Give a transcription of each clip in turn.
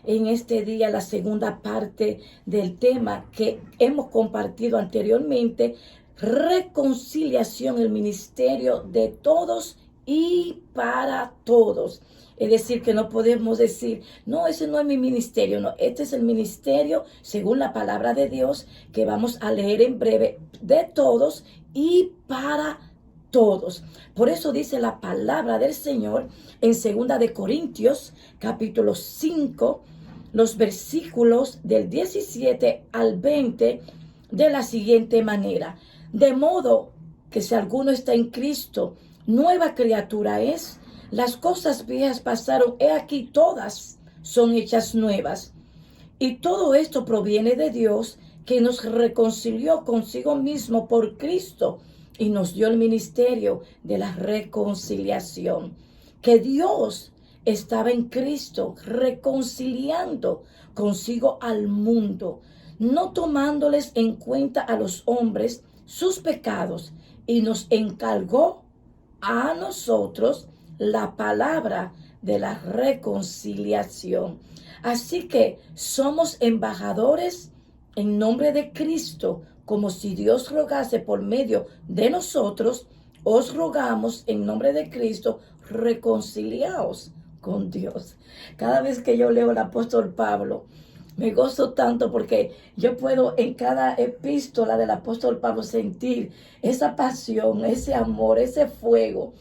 en este día la segunda parte del tema que hemos compartido anteriormente, reconciliación, el ministerio de todos y para todos. Es decir, que no podemos decir, no, ese no es mi ministerio, no, este es el ministerio, según la palabra de Dios, que vamos a leer en breve, de todos y para todos. Por eso dice la palabra del Señor en 2 de Corintios, capítulo 5, los versículos del 17 al 20, de la siguiente manera: de modo que si alguno está en Cristo, nueva criatura es. Las cosas viejas pasaron, he aquí todas son hechas nuevas. Y todo esto proviene de Dios, que nos reconcilió consigo mismo por Cristo y nos dio el ministerio de la reconciliación. Que Dios estaba en Cristo reconciliando consigo al mundo, no tomándoles en cuenta a los hombres sus pecados, y nos encargó a nosotros la palabra de la reconciliación. Así que somos embajadores en nombre de Cristo, como si Dios rogase por medio de nosotros. Os rogamos en nombre de Cristo, reconciliaos con Dios. Cada vez que yo leo el apóstol Pablo, me gozo tanto porque yo puedo en cada epístola del apóstol Pablo sentir esa pasión, ese amor, ese fuego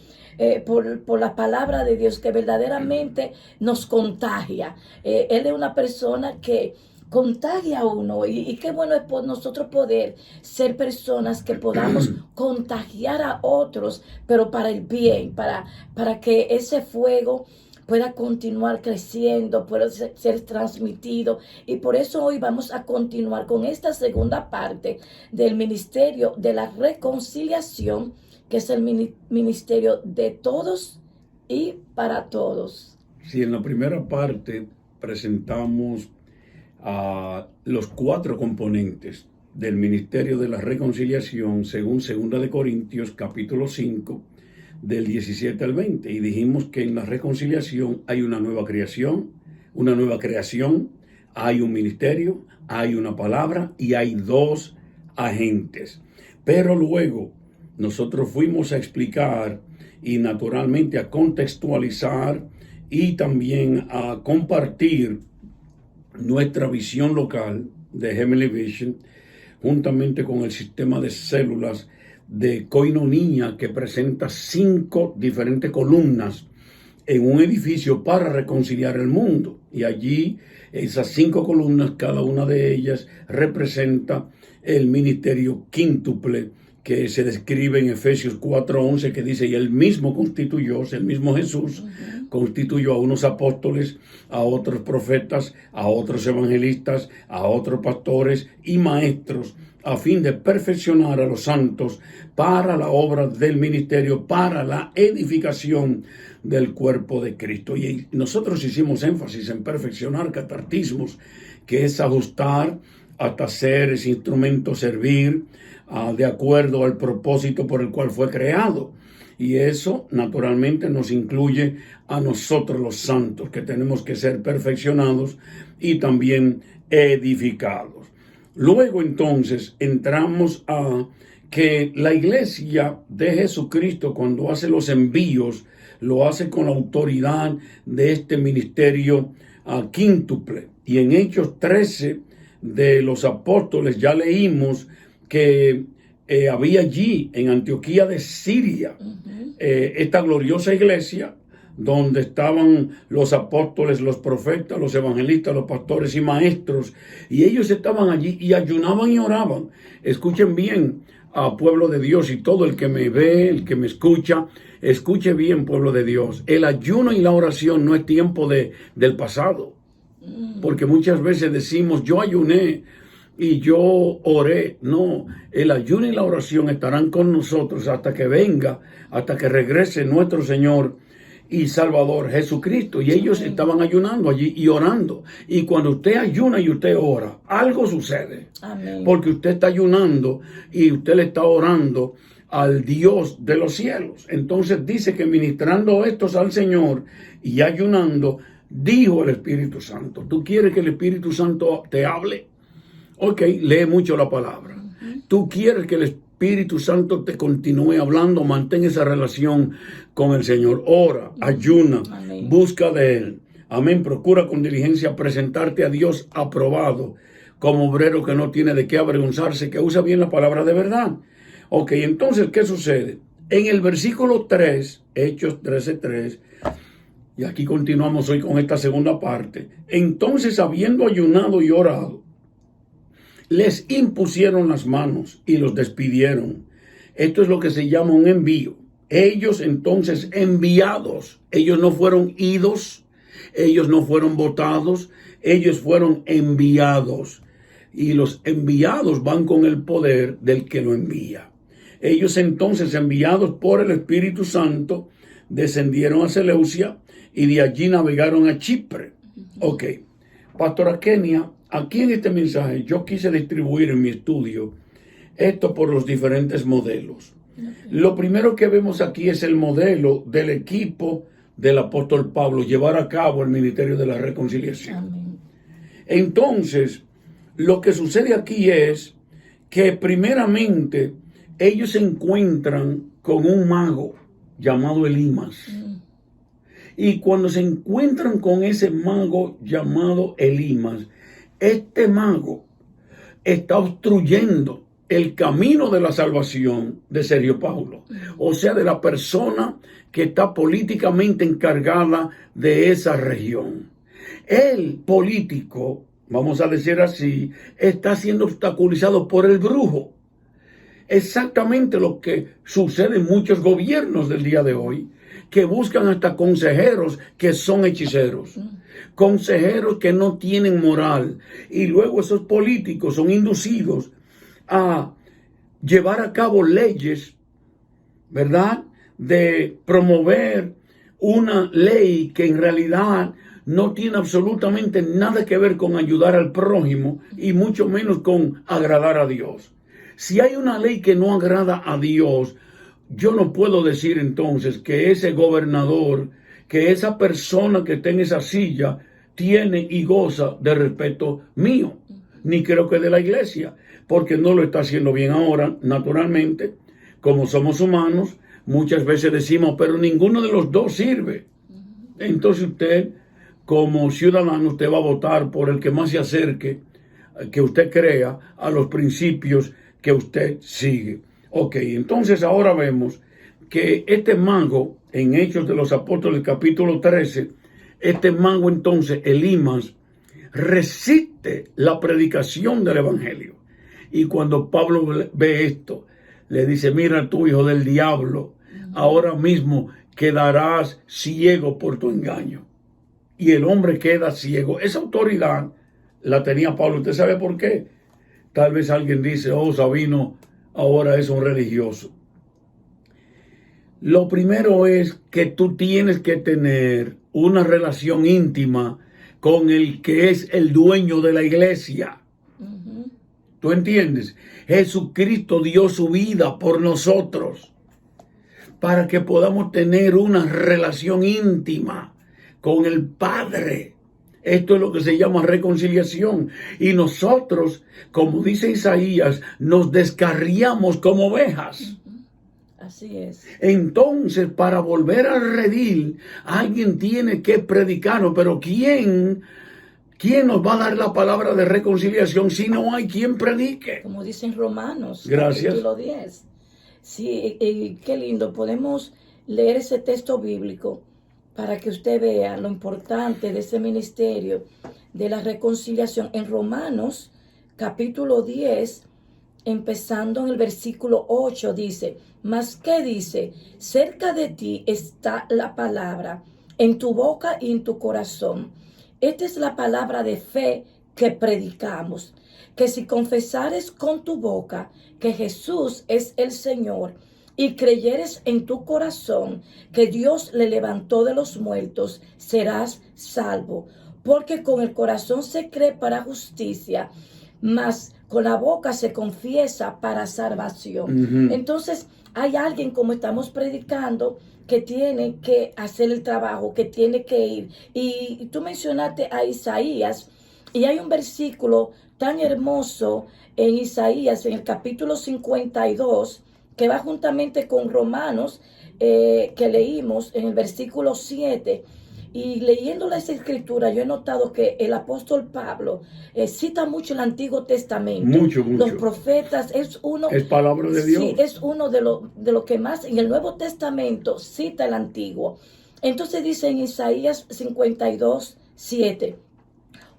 por la palabra de Dios que verdaderamente nos contagia. Él es una persona que contagia a uno y qué bueno es por nosotros poder ser personas que podamos contagiar a otros, pero para el bien, para que ese fuego pueda continuar creciendo, pueda ser transmitido. Y por eso hoy vamos a continuar con esta segunda parte del ministerio de la reconciliación, que es el ministerio de todos y para todos. Sí, en la primera parte presentamos a los 4 componentes del ministerio de la reconciliación según 2 de Corintios capítulo 5 del 17 al 20, y dijimos que en la reconciliación hay una nueva creación, hay un ministerio, hay una palabra y hay 2 agentes. Pero luego nosotros fuimos a explicar y naturalmente a contextualizar y también a compartir nuestra visión local de Heavenly Vision, juntamente con el sistema de células de Koinonia, que presenta 5 diferentes columnas en un edificio para reconciliar el mundo. Y allí, esas 5 columnas, cada una de ellas representa el ministerio quíntuple que se describe en Efesios 4:11, que dice, y él mismo constituyó, el mismo Jesús, constituyó a unos apóstoles, a otros profetas, a otros evangelistas, a otros pastores y maestros, a fin de perfeccionar a los santos para la obra del ministerio, para la edificación del cuerpo de Cristo. Y nosotros hicimos énfasis en perfeccionar catartismos, que es ajustar hasta ser ese instrumento, servir de acuerdo al propósito por el cual fue creado. Y eso naturalmente nos incluye a nosotros los santos, que tenemos que ser perfeccionados y también edificados. Luego entonces entramos a que la iglesia de Jesucristo, cuando hace los envíos, lo hace con la autoridad de este ministerio quíntuple. Y en Hechos 13 de los apóstoles ya leímos que había allí en Antioquía de Siria esta gloriosa iglesia donde estaban los apóstoles, los profetas, los evangelistas, los pastores y maestros, y ellos estaban allí y ayunaban y oraban. Escuchen bien, pueblo de Dios, y todo el que me ve, el que me escucha, escuche bien, pueblo de Dios. El ayuno y la oración no es tiempo del pasado, porque muchas veces decimos, yo ayuné y yo oré. No, el ayuno y la oración estarán con nosotros hasta que venga, hasta que regrese nuestro Señor y Salvador Jesucristo. Y ellos estaban ayunando allí y orando. Y cuando usted ayuna y usted ora, algo sucede. Amén. Porque usted está ayunando y usted le está orando al Dios de los cielos. Entonces dice que ministrando estos al Señor y ayunando, dijo el Espíritu Santo. ¿Tú quieres que el Espíritu Santo te hable? Ok, lee mucho la palabra. ¿Tú quieres que el Espíritu Santo te continúe hablando? Mantén esa relación con el Señor. Ora, ayuna, Amén. busca de Él. Amén. Procura con diligencia presentarte a Dios aprobado, como obrero que no tiene de qué avergonzarse, que usa bien la palabra de verdad. Ok, entonces, ¿qué sucede? En el versículo 3, Hechos 13:3, y aquí continuamos hoy con esta segunda parte. Entonces, habiendo ayunado y orado, les impusieron las manos y los despidieron. Esto es lo que se llama un envío. Ellos entonces enviados, ellos no fueron idos, ellos no fueron votados, ellos fueron enviados. Y los enviados van con el poder del que lo envía. Ellos entonces, enviados por el Espíritu Santo, descendieron a Seleucia y de allí navegaron a Chipre. Ok, Pastora Kenia, aquí en este mensaje yo quise distribuir en mi estudio esto por los diferentes modelos. Lo primero que vemos aquí es el modelo del equipo del apóstol Pablo, llevar a cabo el ministerio de la reconciliación. Amén. Entonces, lo que sucede aquí es que primeramente ellos se encuentran con un mago llamado Elimas. Y cuando se encuentran con ese mago llamado Elimas, este mago está obstruyendo el camino de la salvación de Sergio Paulo. O sea, de la persona que está políticamente encargada de esa región. El político, vamos a decir así, está siendo obstaculizado por el brujo. Exactamente lo que sucede en muchos gobiernos del día de hoy, que buscan hasta consejeros que son hechiceros, consejeros que no tienen moral, y luego esos políticos son inducidos a llevar a cabo leyes, ¿verdad?, de promover una ley que en realidad no tiene absolutamente nada que ver con ayudar al prójimo y mucho menos con agradar a Dios. Si hay una ley que no agrada a Dios, yo no puedo decir entonces que ese gobernador, que esa persona que está en esa silla, tiene y goza de respeto mío, ni creo que de la iglesia, porque no lo está haciendo bien ahora. Naturalmente, como somos humanos, muchas veces decimos, pero ninguno de los dos sirve. Entonces usted, como ciudadano, usted va a votar por el que más se acerque, que usted crea, a los principios que usted sigue. Ok, entonces ahora vemos que este mago, en Hechos de los Apóstoles capítulo 13, este mago entonces, Elimas, resiste la predicación del evangelio. Y cuando Pablo ve esto, le dice, mira tú, hijo del diablo, ahora mismo quedarás ciego por tu engaño. Y el hombre queda ciego. Esa autoridad la tenía Pablo. ¿Usted sabe por qué? Tal vez alguien dice, oh, Sabino ahora es un religioso. Lo primero es que tú tienes que tener una relación íntima con el que es el dueño de la iglesia. ¿Tú entiendes? Jesucristo dio su vida por nosotros para que podamos tener una relación íntima con el Padre. Esto es lo que se llama reconciliación. Y nosotros, como dice Isaías, nos descarriamos como ovejas. Así es. Entonces, para volver al redil, alguien tiene que predicarnos. Pero ¿quién nos va a dar la palabra de reconciliación si no hay quien predique? Como dicen Romanos, Gracias. capítulo 10. Sí, qué lindo. Podemos leer ese texto bíblico para que usted vea lo importante de ese ministerio de la reconciliación. En Romanos, capítulo 10, empezando en el versículo 8, dice, ¿mas qué dice? Cerca de ti está la palabra, en tu boca y en tu corazón. Esta es la palabra de fe que predicamos, que si confesares con tu boca que Jesús es el Señor y creyeres en tu corazón que Dios le levantó de los muertos, serás salvo. Porque con el corazón se cree para justicia, mas con la boca se confiesa para salvación. Entonces, hay alguien, como estamos predicando, que tiene que hacer el trabajo, que tiene que ir. Y tú mencionaste a Isaías, y hay un versículo tan hermoso en Isaías, en el capítulo 52, que va juntamente con Romanos, que leímos en el versículo 7. Y leyendo esa escritura, yo he notado que el apóstol Pablo cita mucho el Antiguo Testamento. Mucho. Los profetas es uno. Es palabra de Dios. Sí, es uno de lo que más en el Nuevo Testamento cita el Antiguo. Entonces dice en Isaías 52, 7.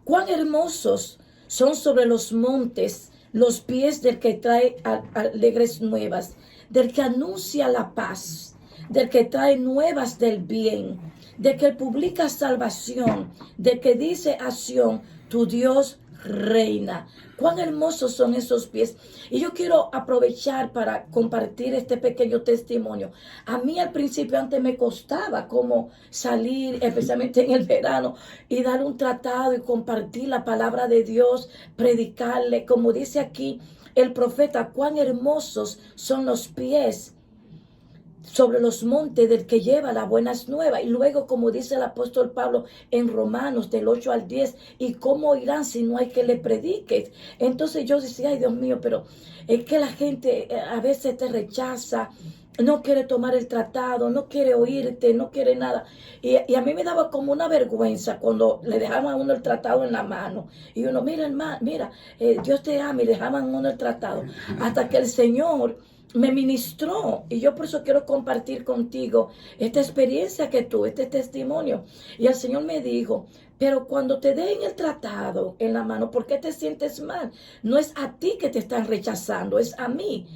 Cuán hermosos son sobre los montes los pies del que trae alegres nuevas, del que anuncia la paz, del que trae nuevas del bien, de que publica salvación, de que dice a Sión, tu Dios reina. Cuán hermosos son esos pies. Y yo quiero aprovechar para compartir este pequeño testimonio. A mí al principio antes me costaba como salir, especialmente en el verano, y dar un tratado y compartir la palabra de Dios, predicarle, como dice aquí el profeta, cuán hermosos son los pies sobre los montes del que lleva las buenas nuevas. Y luego, como dice el apóstol Pablo en Romanos del 8 al 10, ¿y cómo irán si no hay que le prediques? Entonces yo decía, ay Dios mío, pero es que la gente a veces te rechaza, no quiere tomar el tratado, no quiere oírte, no quiere nada. Y a mí me daba como una vergüenza cuando le dejaban a uno el tratado en la mano. Y uno, mira hermano, mira, Dios te ama, y dejaban a uno el tratado. Hasta que el Señor me ministró, y yo por eso quiero compartir contigo esta experiencia que tuve, este testimonio. Y el Señor me dijo, pero cuando te den el tratado en la mano, ¿por qué te sientes mal? No es a ti que te están rechazando, es a mí.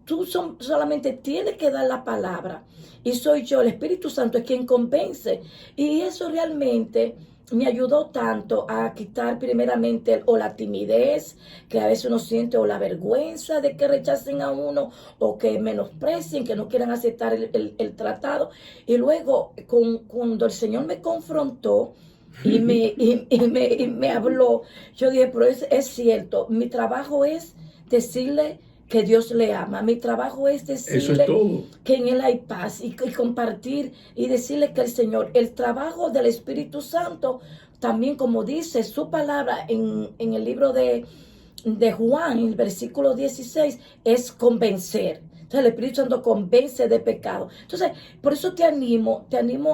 Tú solamente tienes que dar la palabra, y soy yo, el Espíritu Santo, es quien convence. Y eso realmente me ayudó tanto a quitar primeramente o la timidez que a veces uno siente, o la vergüenza de que rechacen a uno, o que menosprecien, que no quieran aceptar el tratado. Y luego cuando el Señor me confrontó y me habló, yo dije, pero es cierto, mi trabajo es decirle que Dios le ama. Mi trabajo es decirle que en Él hay paz, y compartir y decirle que el Señor, el trabajo del Espíritu Santo, también como dice su palabra en el libro de Juan, en el versículo 16, es convencer. Entonces el Espíritu Santo convence de pecado. Entonces, por eso te animo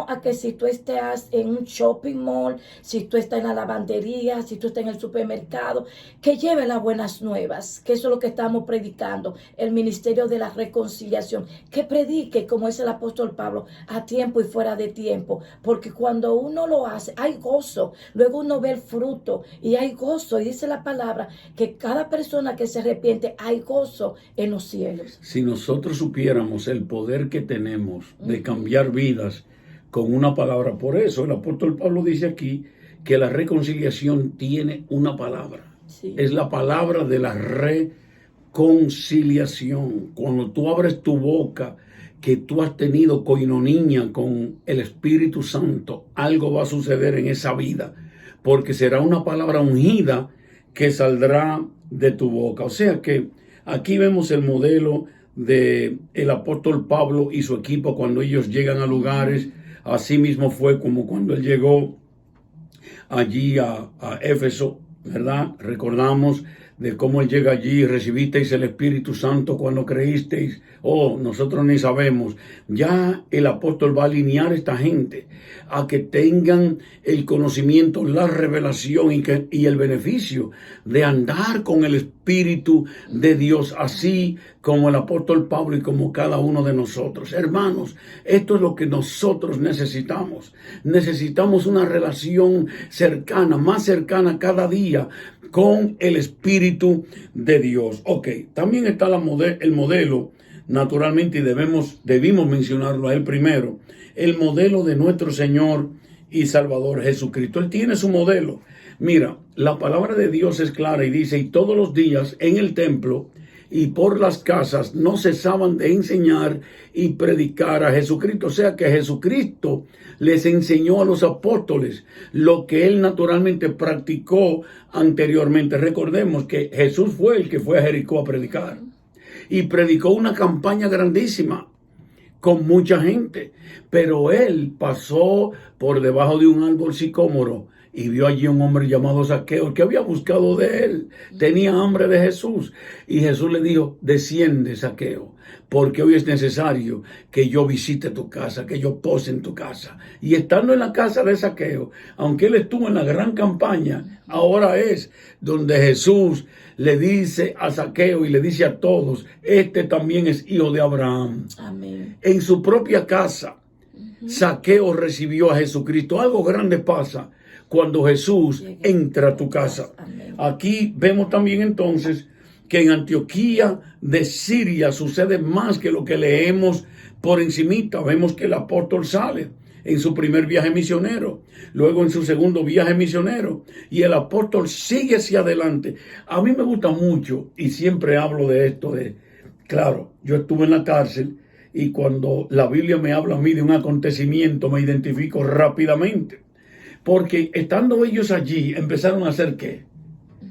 a que si tú estás en un shopping mall, si tú estás en la lavandería, si tú estás en el supermercado, que lleve las buenas nuevas, que eso es lo que estamos predicando, el ministerio de la reconciliación, que predique, como es el apóstol Pablo, a tiempo y fuera de tiempo, porque cuando uno lo hace, hay gozo, luego uno ve el fruto y hay gozo, y dice la palabra que cada persona que se arrepiente, hay gozo en los cielos. Si nosotros supiéramos el poder que tenemos de cambiar vidas con una palabra, por eso el apóstol Pablo dice aquí que la reconciliación tiene una palabra. Sí. Es la palabra de la reconciliación. Cuando tú abres tu boca, que tú has tenido coinonía con el Espíritu Santo, algo va a suceder en esa vida, porque será una palabra ungida que saldrá de tu boca. O sea que aquí vemos el modelo de el apóstol Pablo y su equipo cuando ellos llegan a lugares. Así mismo fue como cuando él llegó allí a Éfeso, ¿verdad? Recordamos de cómo él llega allí: recibisteis el Espíritu Santo cuando creísteis. Oh, nosotros ni sabemos. Ya el apóstol va a alinear a esta gente a que tengan el conocimiento, la revelación y el beneficio de andar con el Espíritu de Dios, así como el apóstol Pablo y como cada uno de nosotros. Hermanos, esto es lo que nosotros necesitamos. Necesitamos una relación cercana, más cercana cada día con el Espíritu de Dios. Ok, también está el modelo, naturalmente, y debimos mencionarlo a él primero, el modelo de nuestro Señor y Salvador Jesucristo. Él tiene su modelo. Mira, la palabra de Dios es clara y dice: y todos los días en el templo y por las casas no cesaban de enseñar y predicar a Jesucristo. O sea que Jesucristo les enseñó a los apóstoles lo que él naturalmente practicó anteriormente. Recordemos que Jesús fue el que fue a Jericó a predicar. y predicó una campaña grandísima con mucha gente. Pero él pasó por debajo de un árbol sicómoro y vio allí un hombre llamado Zaqueo que había buscado de él. Tenía hambre de Jesús. Y Jesús le dijo, desciende, Zaqueo, porque hoy es necesario que yo visite tu casa, que yo pose en tu casa. Y estando en la casa de Zaqueo, aunque él estuvo en la gran campaña, ahora es donde Jesús le dice a Zaqueo y le dice a todos, este también es hijo de Abraham. Amén. En su propia casa, Zaqueo recibió a Jesucristo. Algo grande pasa cuando Jesús entra a tu casa. Aquí vemos también entonces que en Antioquía de Siria sucede más que lo que leemos por encimita. Vemos que el apóstol sale en su primer viaje misionero, luego en su segundo viaje misionero, y el apóstol sigue hacia adelante. A mí me gusta mucho, y siempre hablo de esto, claro, yo estuve en la cárcel, y cuando la Biblia me habla a mí de un acontecimiento, me identifico rápidamente. Porque estando ellos allí, empezaron a hacer ¿qué?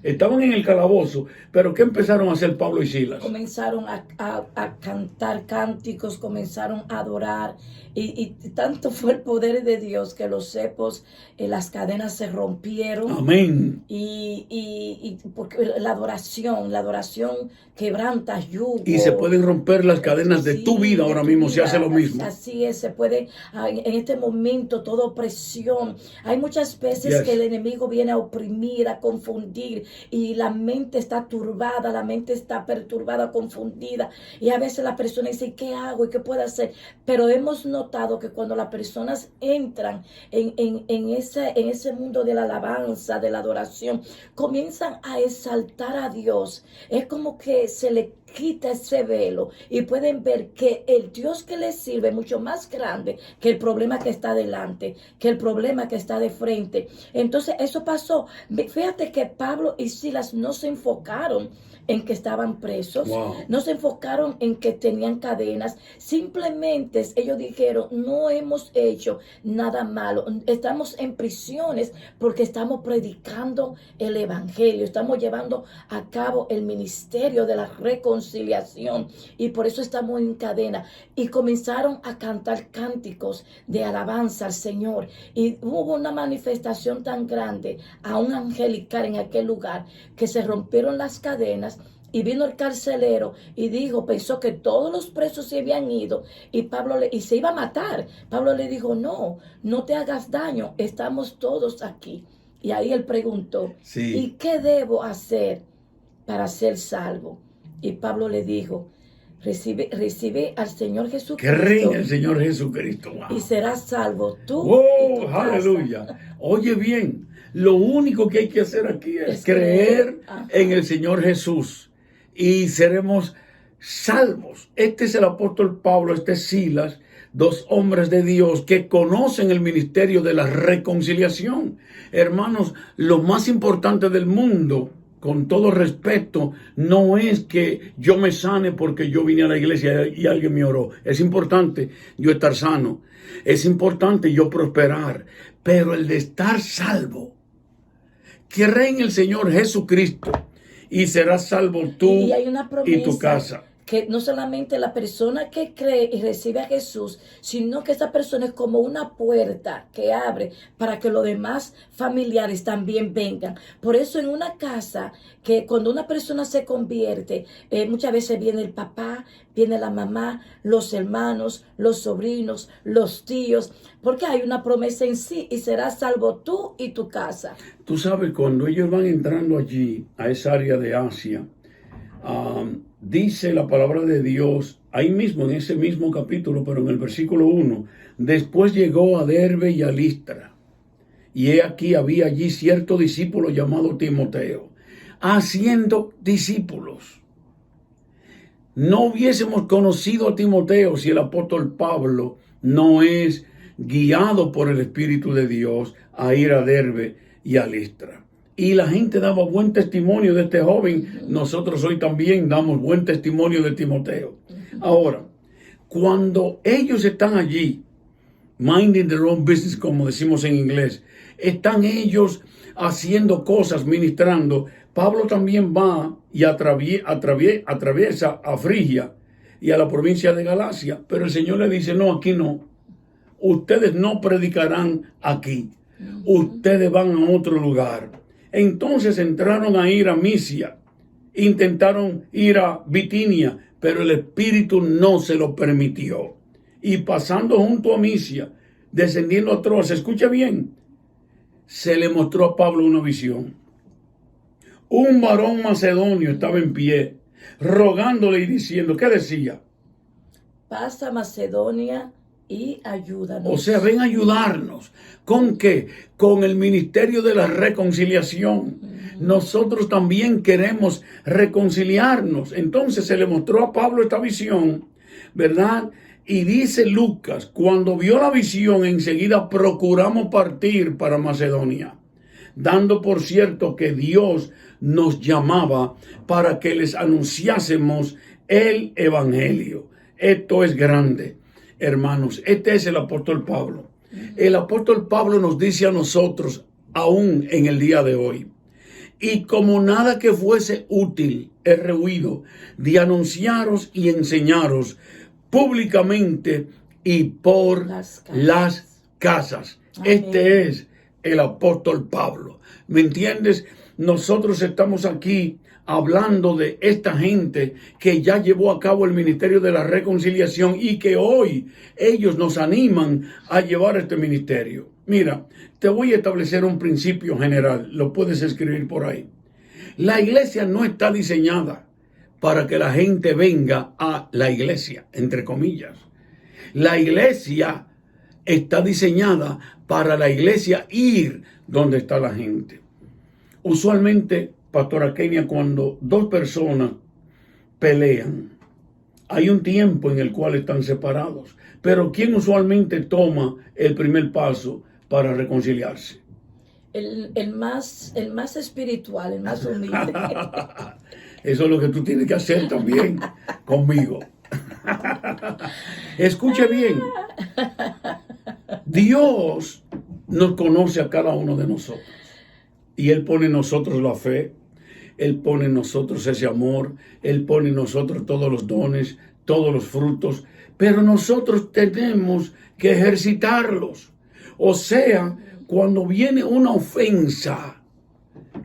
Estaban en el calabozo, pero ¿qué empezaron a hacer Pablo y Silas? Comenzaron a cantar cánticos, comenzaron a adorar, y tanto fue el poder de Dios que los cepos, las cadenas se rompieron. Amén. Y porque la adoración quebranta yugo. Y se pueden romper las cadenas de tu vida ahora mismo si hace lo mismo. Así es, se puede, en este momento, toda opresión. Hay muchas veces que el enemigo viene a oprimir, a confundir, y la mente está turbada, la mente está perturbada, confundida, y a veces la persona dice, ¿qué hago y qué puedo hacer? Pero hemos notado que cuando las personas entran en ese mundo de la alabanza, de la adoración, comienzan a exaltar a Dios. Es como que se le quita ese velo y pueden ver que el Dios que les sirve es mucho más grande que el problema que está delante, que el problema que está de frente. Entonces eso pasó. Fíjate que Pablo y Silas no se enfocaron en que estaban presos, no se enfocaron en que tenían cadenas, simplemente ellos dijeron, no hemos hecho nada malo, estamos en prisiones porque estamos predicando el evangelio, estamos llevando a cabo el ministerio de la reconciliación, y por eso estamos en cadena. Y comenzaron a cantar cánticos de alabanza al Señor, y hubo una manifestación tan grande, aún angelical en aquel lugar, que se rompieron las cadenas. Y vino el carcelero y pensó que todos los presos se habían ido y se iba a matar. Pablo le dijo, no te hagas daño, estamos todos aquí. Y ahí él preguntó, ¿y qué debo hacer para ser salvo? Y Pablo le dijo, recibe al Señor Jesucristo. Que reine el Señor Jesucristo. Y serás salvo tú y tu casa. Aleluya. Oye bien, lo único que hay que hacer aquí es creer en el Señor Jesús. Y seremos salvos. Este es el apóstol Pablo, este es Silas, dos hombres de Dios que conocen el ministerio de la reconciliación. Hermanos, lo más importante del mundo, con todo respeto, no es que yo me sane porque yo vine a la iglesia y alguien me oró. Es importante yo estar sano. Es importante yo prosperar. Pero el de estar salvo, que reine el Señor Jesucristo, y serás salvo tú y tu casa. Que no solamente la persona que cree y recibe a Jesús, sino que esa persona es como una puerta que abre para que los demás familiares también vengan. Por eso en una casa, que cuando una persona se convierte, muchas veces viene el papá, viene la mamá, los hermanos, los sobrinos, los tíos, porque hay una promesa en sí, y serás salvo tú y tu casa. Tú sabes, cuando ellos van entrando allí, a esa área de Asia, dice la palabra de Dios, ahí mismo, en ese mismo capítulo, pero en el versículo 1, después llegó a Derbe y a Listra, y he aquí había allí cierto discípulo llamado Timoteo, haciendo discípulos. No hubiésemos conocido a Timoteo si el apóstol Pablo no es guiado por el Espíritu de Dios a ir a Derbe y a Listra. Y la gente daba buen testimonio de este joven. Nosotros hoy también damos buen testimonio de Timoteo. Ahora, cuando ellos están allí, minding their own business, como decimos en inglés, están ellos haciendo cosas, ministrando, Pablo también va y atraviesa a Frigia y a la provincia de Galacia, pero el Señor le dice, no, aquí no. Ustedes no predicarán aquí. Ustedes van a otro lugar. Entonces entraron a ir a Misia. Intentaron ir a Bitinia, pero el Espíritu no se lo permitió. Y pasando junto a Misia, descendiendo a Troas, escucha bien, se le mostró a Pablo una visión. Un varón macedonio estaba en pie, rogándole y diciendo, ¿qué decía? Pasa a Macedonia y ayúdanos. O sea, ven a ayudarnos. ¿Con qué? Con el ministerio de la reconciliación. Nosotros también queremos reconciliarnos. Entonces se le mostró a Pablo esta visión, ¿verdad? Y dice Lucas, cuando vio la visión, enseguida procuramos partir para Macedonia, dando por cierto que Dios nos llamaba para que les anunciásemos el evangelio. Esto es grande, hermanos. Este es el apóstol Pablo. El apóstol Pablo nos dice a nosotros, aún en el día de hoy, y como nada que fuese útil he rehuido de anunciaros y enseñaros públicamente y por las casas. Este es el apóstol Pablo. ¿Me entiendes? Nosotros estamos aquí hablando de esta gente que ya llevó a cabo el ministerio de la reconciliación y que hoy ellos nos animan a llevar este ministerio. Mira, te voy a establecer un principio general, lo puedes escribir por ahí. La iglesia no está diseñada para que la gente venga a la iglesia, entre comillas. La iglesia está diseñada para la iglesia ir donde está la gente. Usualmente, Pastora Kenia, cuando dos personas pelean, hay un tiempo en el cual están separados. Pero ¿quién usualmente toma el primer paso para reconciliarse? El más espiritual, el más humilde. Eso es lo que tú tienes que hacer también conmigo. Escuche bien. Dios nos conoce a cada uno de nosotros. Y Él pone en nosotros la fe. Él pone en nosotros ese amor. Él pone en nosotros todos los dones, todos los frutos. Pero nosotros tenemos que ejercitarlos. O sea, cuando viene una ofensa,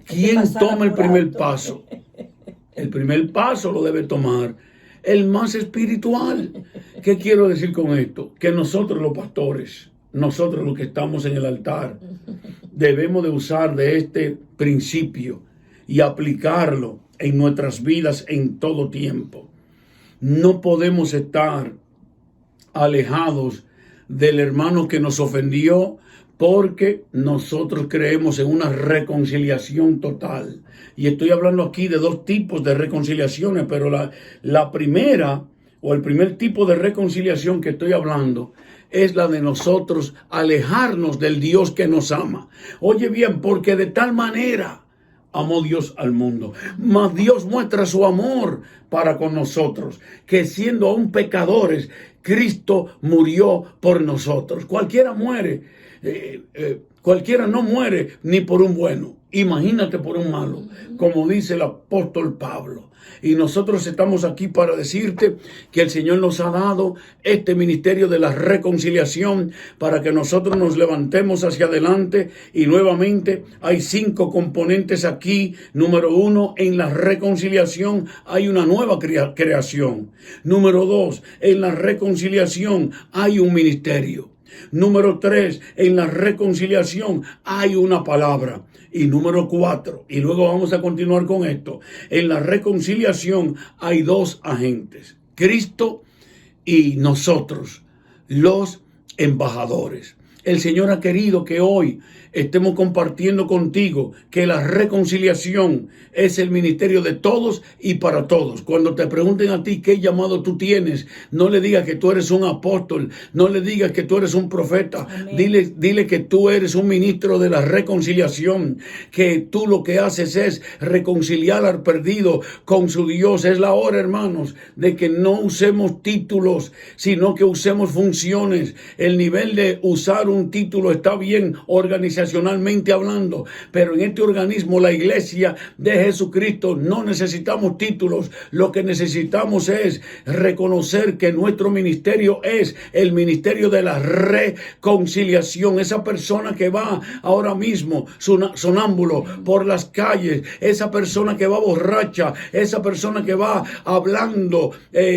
¿quién toma el primer paso? El primer paso lo debe tomar el más espiritual. ¿Qué quiero decir con esto? Que nosotros los pastores, nosotros los que estamos en el altar, debemos de usar de este principio y aplicarlo en nuestras vidas en todo tiempo. No podemos estar alejados del hermano que nos ofendió, porque nosotros creemos en una reconciliación total. Y estoy hablando aquí de dos tipos de reconciliaciones, pero la primera, o el primer tipo de reconciliación que estoy hablando, es la de nosotros alejarnos del Dios que nos ama. Oye bien, porque de tal manera amó Dios al mundo. Mas Dios muestra su amor para con nosotros, que siendo aún pecadores, Cristo murió por nosotros. Cualquiera muere. Cualquiera no muere ni por un bueno, imagínate por un malo, como dice el apóstol Pablo. Y nosotros estamos aquí para decirte que el Señor nos ha dado este ministerio de la reconciliación para que nosotros nos levantemos hacia adelante. Y nuevamente hay 5 componentes aquí. Número 1, en la reconciliación hay una nueva creación. Número 2, en la reconciliación hay un ministerio. Número 3, en la reconciliación hay una palabra. Y número 4, y luego vamos a continuar con esto, en la reconciliación hay 2 agentes, Cristo y nosotros, los embajadores. El Señor ha querido que hoy estemos compartiendo contigo que la reconciliación es el ministerio de todos y para todos. Cuando te pregunten a ti qué llamado tú tienes, no le digas que tú eres un apóstol, no le digas que tú eres un profeta. Dile que tú eres un ministro de la reconciliación, que tú lo que haces es reconciliar al perdido con su Dios. Es la hora, hermanos, de que no usemos títulos, sino que usemos funciones. El nivel de usar un título está bien organizacionalmente hablando, pero en este organismo, la iglesia de Jesucristo, no necesitamos títulos. Lo que necesitamos es reconocer que nuestro ministerio es el ministerio de la reconciliación. Esa persona que va ahora mismo sonámbulo por las calles, esa persona que va borracha, esa persona que va hablando,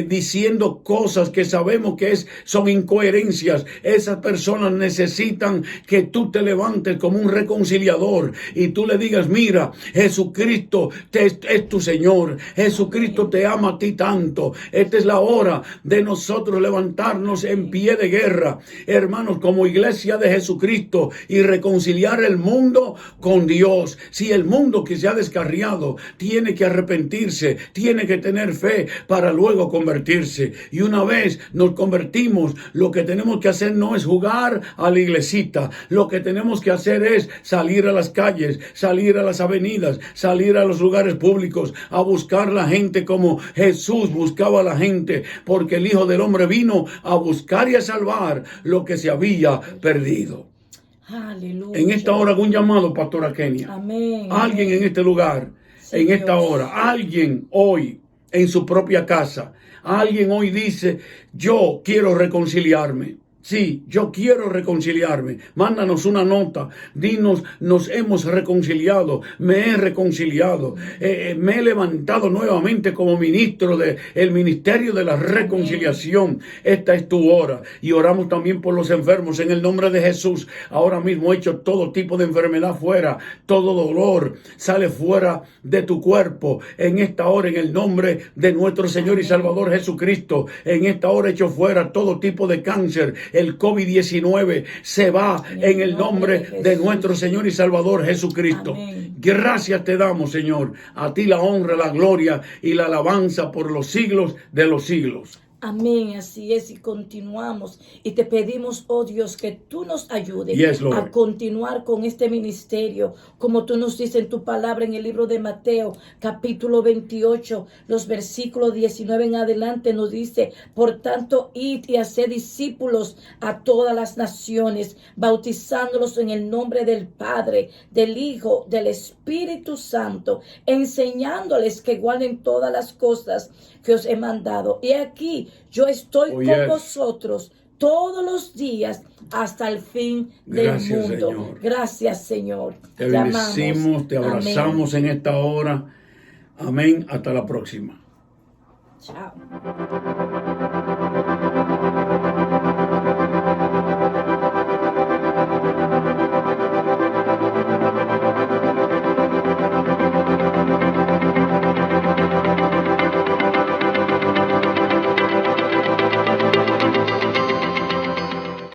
diciendo cosas que sabemos que son incoherencias, esas personas necesitan que tú te levantes como un reconciliador y tú le digas: mira, Jesucristo es tu Señor, Jesucristo te ama a ti tanto. Esta es la hora de nosotros levantarnos en pie de guerra, hermanos, como iglesia de Jesucristo, y reconciliar el mundo con Dios. Si el mundo que se ha descarriado tiene que arrepentirse, tiene que tener fe para luego convertirse. Y una vez nos convertimos, lo que tenemos que hacer no es jugar a la iglesita. Lo que tenemos que hacer es salir a las calles, salir a las avenidas, salir a los lugares públicos, a buscar la gente como Jesús buscaba a la gente, porque el Hijo del Hombre vino a buscar y a salvar lo que se había perdido. Aleluya. En esta hora hago un llamado, Pastora Kenia. Amén. Alguien en este lugar, Sí, en esta Dios. hora, alguien hoy en su propia casa, alguien hoy dice: yo quiero reconciliarme. Sí, yo quiero reconciliarme. Mándanos una nota. Dinos: nos hemos reconciliado. Me he reconciliado. Me he levantado nuevamente como ministro del ministerio de la reconciliación. Esta es tu hora. Y oramos también por los enfermos en el nombre de Jesús. Ahora mismo hecho todo tipo de enfermedad fuera. Todo dolor sale fuera de tu cuerpo. En esta hora, en el nombre de nuestro Señor y Salvador Jesucristo. En esta hora hecho fuera todo tipo de cáncer. El COVID-19 se va en el nombre de nuestro Señor y Salvador Jesucristo. Amén. Gracias te damos, Señor. A ti la honra, la gloria y la alabanza por los siglos de los siglos. Amén, así es, y continuamos. Y te pedimos, oh Dios, que tú nos ayudes Yes, Lord. a continuar con este ministerio, como tú nos dices en tu palabra en el libro de Mateo, capítulo 28, los versículos 19 en adelante, nos dice: por tanto, id y haced discípulos a todas las naciones, bautizándolos en el nombre del Padre, del Hijo, del Espíritu Santo, enseñándoles que guarden todas las cosas que os he mandado. Y aquí yo estoy con vosotros todos los días hasta el fin del mundo. Señor. Gracias, Señor. Te bendecimos, te abrazamos en esta hora. Amén. Hasta la próxima. Chao.